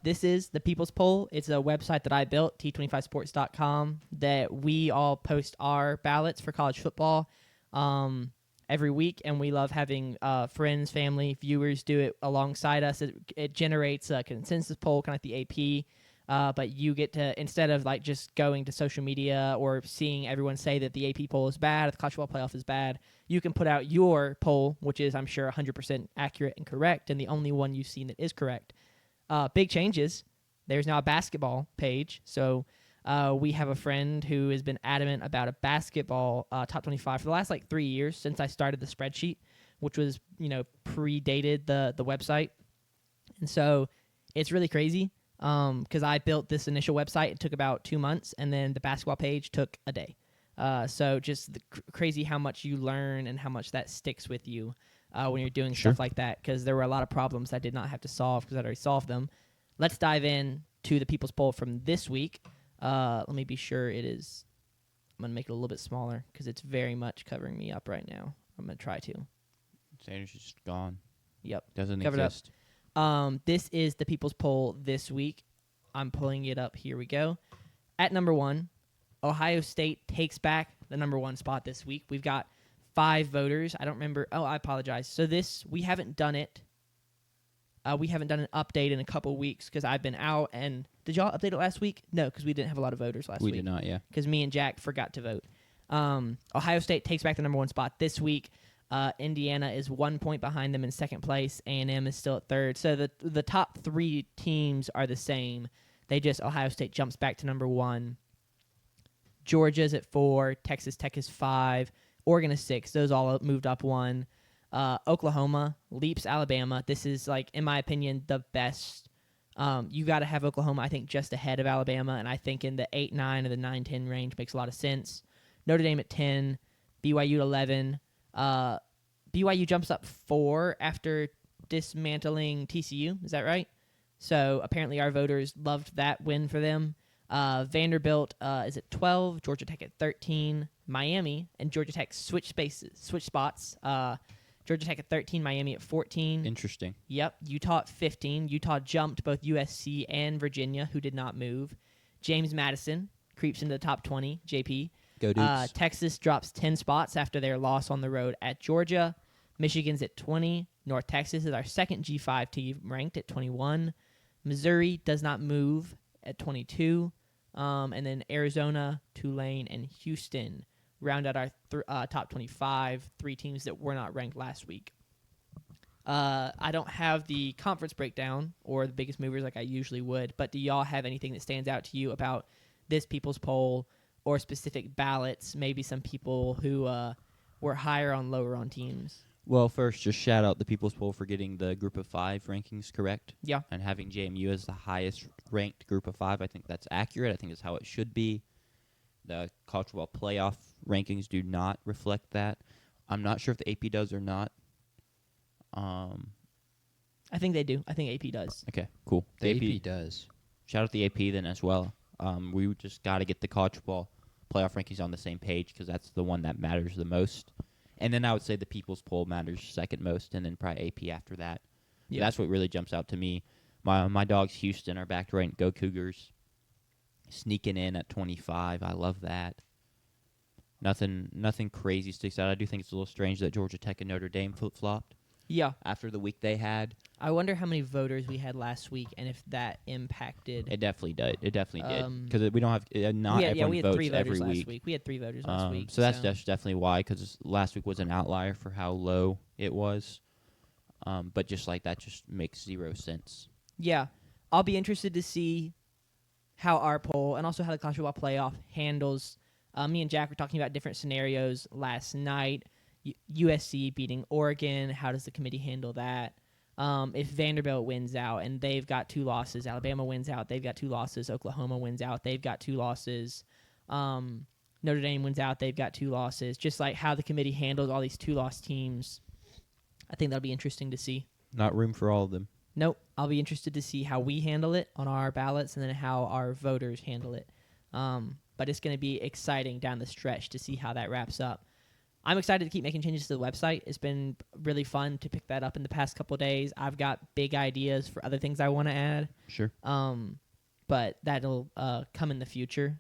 This is the People's Poll. It's a website that I built, T25sports.com, that we all post our ballots for college football every week, and we love having friends, family, viewers do it alongside us. It generates a consensus poll, kind of like the AP, but you get to, instead of like just going to social media or seeing everyone say that the AP poll is bad or the college football playoff is bad, you can put out your poll, which is, I'm sure, 100% accurate and correct, and the only one you've seen that is correct. Big changes. There's now a basketball page. So we have a friend who has been adamant about a basketball top 25 for the last 3 years since I started the spreadsheet, which was, predated the website. And so it's really crazy because I built this initial website. It took about 2 months, and then the basketball page took a day. So just crazy how much you learn and how much that sticks with you when you're doing stuff like that, because there were a lot of problems I did not have to solve because I'd already solved them. Let's dive in to the People's Poll from this week. Let me be sure it is. I'm going to make it a little bit smaller because it's very much covering me up right now. I'm going to try to. Sanders is just gone. Yep. Doesn't Covered exist. Up. This is the People's Poll this week. I'm pulling it up. Here we go. At number 1, Ohio State takes back the number 1 spot this week. We've got 5 voters. I don't remember. Oh, I apologize. So we haven't done it. We haven't done an update in a couple weeks because I've been out. And did y'all update it last week? No, because we didn't have a lot of voters last week. We did not, yeah. Because me and Jack forgot to vote. Ohio State takes back the number 1 spot this week. Indiana is 1 point behind them in second place. A&M is still at third. So the top 3 teams are the same. Ohio State jumps back to number 1. Georgia's at 4. Texas Tech is 5. Oregon is 6. Those all moved up 1. Oklahoma leaps Alabama. This is, in my opinion, the best. You got to have Oklahoma, I think, just ahead of Alabama, and I think in the 8-9 or the 9-10 range makes a lot of sense. Notre Dame at 10. BYU at 11. BYU jumps up 4 after dismantling TCU. Is that right? So apparently our voters loved that win for them. Vanderbilt is at 12, Georgia Tech at 13, Miami and Georgia Tech switch spots. Georgia Tech at 13, Miami at 14. Interesting. Yep. Utah at 15. Utah jumped both USC and Virginia, who did not move. James Madison creeps into the top 20, JP. Go Dukes. Texas drops 10 spots after their loss on the road at Georgia. Michigan's at 20. North Texas is our second G5 team ranked at 21. Missouri does not move at 22. And then Arizona, Tulane, and Houston round out our top 25, 3 teams that were not ranked last week. I don't have the conference breakdown or the biggest movers like I usually would, but do y'all have anything that stands out to you about this People's Poll or specific ballots, maybe some people who were higher on, lower on teams? Well, first, just shout out the People's Poll for getting the Group of 5 rankings correct. Yeah. And having JMU as the highest ranked Group of 5. I think that's accurate. I think it's how it should be. The college football playoff rankings do not reflect that. I'm not sure if the AP does or not. I think they do. I think AP does. Okay, cool. The AP does. Shout out the AP then as well. We just got to get the college football playoff rankings on the same page because that's the one that matters the most. And then I would say the People's Poll matters second most, and then probably AP after that. Yeah. That's what really jumps out to me. My dogs, Houston, are back to ranked. Go Cougars. Sneaking in at 25. I love that. Nothing crazy sticks out. I do think it's a little strange that Georgia Tech and Notre Dame flip-flopped. Yeah. After the week they had. I wonder how many voters we had last week and if that impacted. It definitely did. Because we don't have not everyone we had votes 3 voters every last week. We had 3 voters last week. So that's definitely why, because last week was an outlier for how low it was. But just like that just makes zero sense. Yeah. I'll be interested to see how our poll and also how the college football playoff handles. Me and Jack were talking about different scenarios last night. USC beating Oregon. How does the committee handle that? If Vanderbilt wins out and they've got 2 losses, Alabama wins out, they've got 2 losses, Oklahoma wins out, they've got 2 losses, Notre Dame wins out, they've got 2 losses. Just like how the committee handles all these 2-loss teams, I think that'll be interesting to see. Not room for all of them. Nope. I'll be interested to see how we handle it on our ballots and then how our voters handle it. But it's going to be exciting down the stretch to see how that wraps up. I'm excited to keep making changes to the website. It's been really fun to pick that up in the past couple days. I've got big ideas for other things I want to add. Sure. But that'll come in the future.